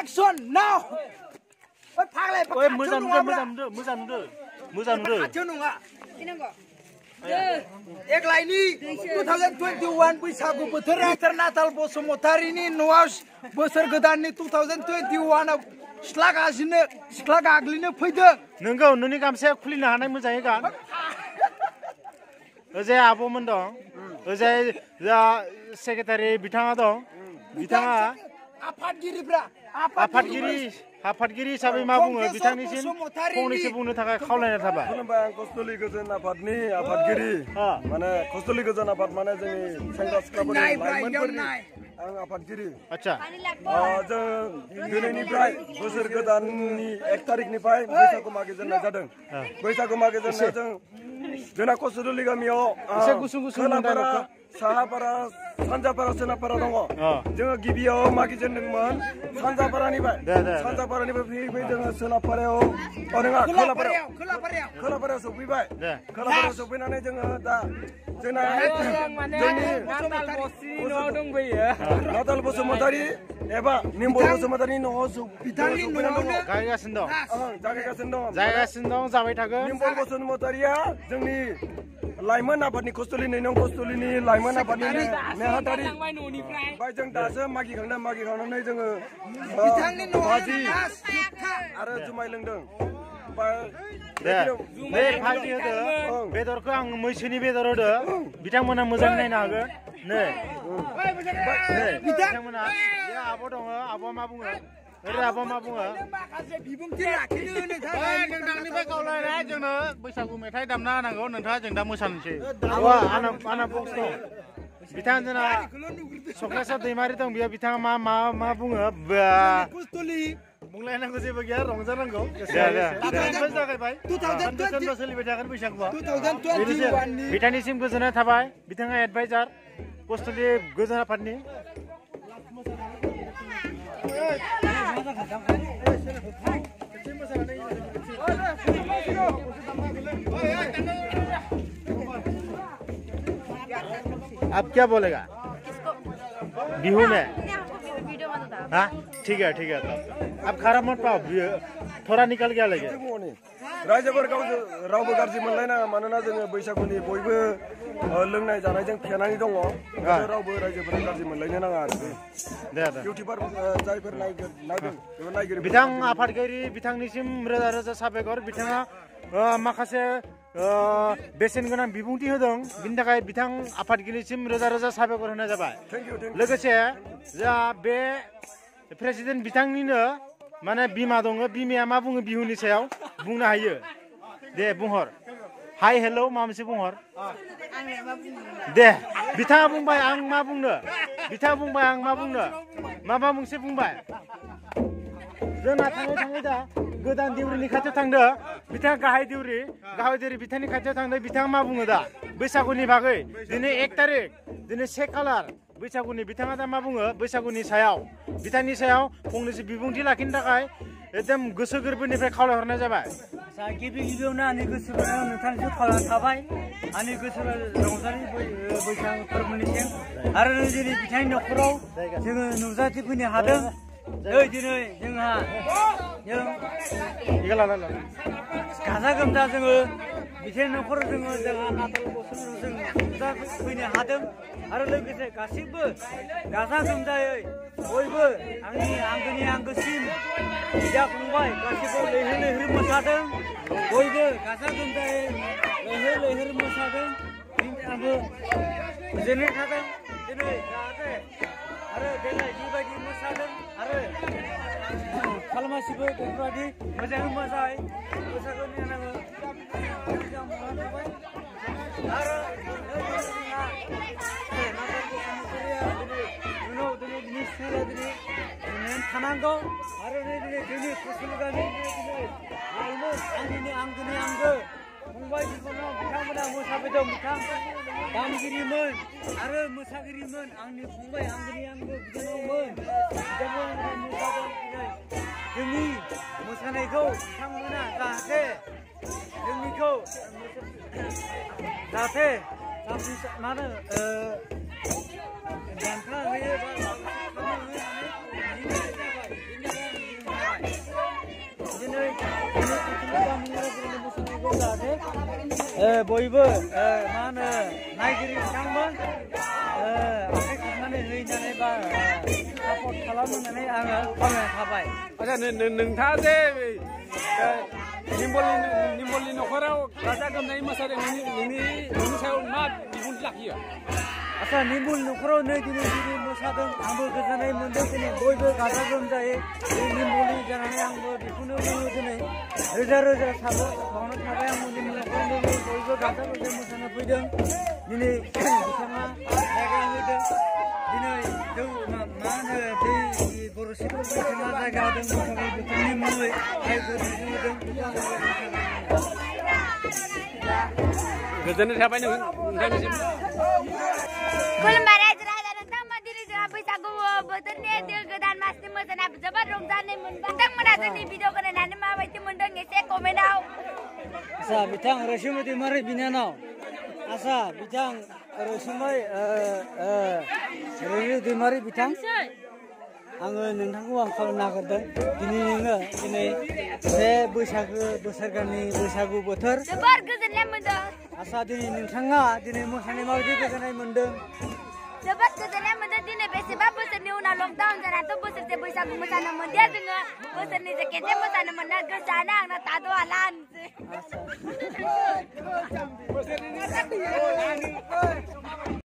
Action now. Oi, moजां नुदो. Eklayni 2021 बैसागु बोथोरा नाताल बसुमतारिनि न'आव बोसोर गोदाननि 2021 आव सिख्ला गाग्लिनो फैदों। नोंगौ नोंनि गामसाया खुलिनो हानाय मोजाङै गान। ओजाय आब'मोन दं। ओजाय जा सेक्रेटारि बिथाङा दं। बिथाङा आफादगिरि हिसाबै मा बुङो बिथांनिसिम फंनैसो बुंनो थाखाय खावलायनाय थाबाय। खुलुमबाय आं कस्तुलि गोजोन आफादनि आफादगिरि माने कस्तुलि गोजोन आफाद माने जोंनि सेंग्रा सिख्लाफोरनि लाइमोनफोरनि आं आफादगिरि। आच्छा जों दिनैनिफ्राय बोसोर गोदाननि 1 तारिखनिफ्राय बैसागु मागिजेननाय जादों। बैसागु मागिजेननाया जोंना कस्तुलि गामियाव खोलापारा साहापारा सानजापारा सोनाबपारा दङ। जोङो गिबियाव मागिजेनदोंमोन सानजापारानिफ्राय फैयै जोङो सोनाबपारायाव नङा खोलापारायाव सफैबाय। खोलापारायाव सफैनानै जोङो दा जोंना नाताल बसुमतारी एबा निम्बल बसुमतारीनि न'आव गायगासिनो दं जाबाय थागोन। निम्बल बसुमतारीया जोंनि लाइमोन आफादनि कस्तुलि नैनं कस्तुलिनि लाइमोन आफादनि नेहाथारि ओमफ्राय जों दासो मागिखांनानै जोङो भाजि आरो जुमाय लोंदों। भाजि होदो बेदरखौ आं मैसोनि बेदर होदो बिथांमोना मोजां नायनो हागोन। नै बिथांमोना आब' दङ आब'आ मा बुङो? आब'आ मा बुङो? नोंथांनिफ्राय खावलायनाय जोंनो बैसागु मेथाइ दामना होनांगौ नोंथाङा जों दा मोसानोसै। आंना बक्स दं। बिथाङा जोंना सख्लेस्वर दैमारि दं बेयाव बिथाङा मा बुङो? बुंलायनांगौ जेबो गैया रंजानांगौ। जागायबाय सोलिबाय थागोन बैसागुआ। बिथांनिसिम गोजोननाय थाबाय। बिथाङा एडभाइजार कस्तुलि गोजोन आफादनि। अब क्या बोलेगा बिहू में? हाँ ठीक है अब खराब मत पाओ थोड़ा निकल गया लगे। रायजोफोर रावबो गाज्रि मोनलायनाङा मानोना जोङो बैसागुनि बयबो लोंनाय जानायजों फेनानै दङ। रावबो रायजोफोरा गाज्रि मोनलायनो नाङा आरो इउटिउबार जायफोर नायगिरि बिथां आफादगिरि बिथांनिसिम रोजा रोजा साबायखर। बिथाङा माखासे बेसेन गोनां बिबुंथि होदों बिनि थाखाय बिथां आफादगिरिसिम रोजा रोजा साबायखर होनाय जाबाय। लोगोसे जा बे प्रेसिडेन्ट बिथांनिनो माने बिमा दङ बिमाया मा बुङो बिहुनि सायाव बुंनो हायो दे बुंहर। हाय हेल' माबा मोनसे बुंहर दे। बिथाङा बुंबाय आं मा बुंनो माबा मोनसे बुंबाय। जोंना थाङै दा गोदान देउरिनि खाथियाव थांदो बिथाङा गाहाय देउरि बिथांनि खाथियाव थांदो। बिथाङा मा बुङो दा बैसागुनि बागै? दिनै 1 तारिख दिनै 1 खालार बैसागुनि। बिथाङा दा मा बुङो बैसागुनि सायाव? बिथांनि सायाव फंनैसो बिबुंथि लाखिनो थाखाय एकदम गोसो गोरबोनिफ्राय खावलायहरनाय जाबाय। गिबियावनो आंनि गोसोआव नोंथांनिसिम खावलायनाय थाबाय। आंनि गोसोआव रंजालि बैसागु फोरबोनिसिम आरो दिनै बिथांनि न'खराव जोङो नुजाथिफैनो हादों। दिनै जोंहा गाजा गोमजा जोङो बिथांनि न'खराव जोंहा नाताल बसुमतारिजों जों नुजाफैनो हादों आरो लोगोसे गासैबो गाजा गोमजायै बयबो आंनि आंगोनि आंगोसिन बिदा फंबाय गासैबो लैहोर मोसादों। बयबो गाजा गोमजायै लैहोर मोसादों। आंबो गोजोननाय थादों दिनै जाहाथे आरो देग्लाय बेबायदि मोसादों आरो खालमासिबो बेफोरबायदि मोजाङै मोजाङै मोसागोन होननानै आरो थानांगौ आरो जोंनि कस्तुलि गामिनि लाइमोन आंगोनि आंगो फंबाय बिफंनाव बिथांमोना मोसाफैदों। बिथां दामगिरिमोन आरो मोसागिरिमोन आंनि फंबाय आंगोनि आंगो बिथांमोन बिथांमोना मोसादों। जोंनि मोसानायखौ बिथांमोना जाहाथे जोंनिखौ जाहाथे मा होनो बान्था होयो बा बयबो मा होनो नायगिरि बिथांमोन आखाइ खबनानै हैनानै बा सापर्ट खालामो होननानै आङो खावलायनाय थाबाय। आच्छा नोंथाङा जे निम्बलनि न'खराव गाजा गोमजायै मोसादों नोंनि सायाव मा बिबुंथि लाखियो? आच्छा निम्बल न'खराव नै दिनै मोसादों आंबो गोजोननाय मोनदों दिनै बयबो गाजा गोमजायै निम्बलनि जानानै आंबो बेखौनो बुङो दिनै रोजा रोजा बावनाय थाबाय आंबो निम्बल न'खराव बयबो गाजा गोमजायै मोसानो फैदों दिनै बिथाङा जायगा होदों दिनै मा होनो बै बर' सिख्ला बिथाङा जायगा होदों मोसानाय बिथांनि मुङै होदों गोजोननाय थाबाय नोंथांनिसिम। खुलुमबाय रायजो राजा नोंथांमोन दिनै जोंहा बैसागु बोथोरनि गोदान मासनि मोसानाय जोबोद रंजानाय मोनबाय। नोंथांमोना जोंनि भिडिअखौ नायनानै माबायदि मोनदों एसे कमेन्टआव। आच्छा बिथां रैसुमै दैमारि बिनानाव आच्छा बिथां रैसुमै दैमारि बिथां आङो नोंथांखौ आं खावलायनो नागिरदों दिनै नोङो दिनै बे बैसागु बोसोरनि बैसागु बोथोर जोबोद गोजोननाय मोनदों। आच्छा दिनै नोंथाङा दिनै मोसानाय माबायदि गोजोननाय मोनदों? जोबोद गोजोननाय मोनदों दिनै बेसेबा बोसोरनि उनाव लकडाउन जानाथ' बोसोरसे बैसागु मोसानो मोनदिया जोङो बोसोरनिजों खेबसे मोसानो मोनना गोसोआनो आंना थाद' हाला होनसै।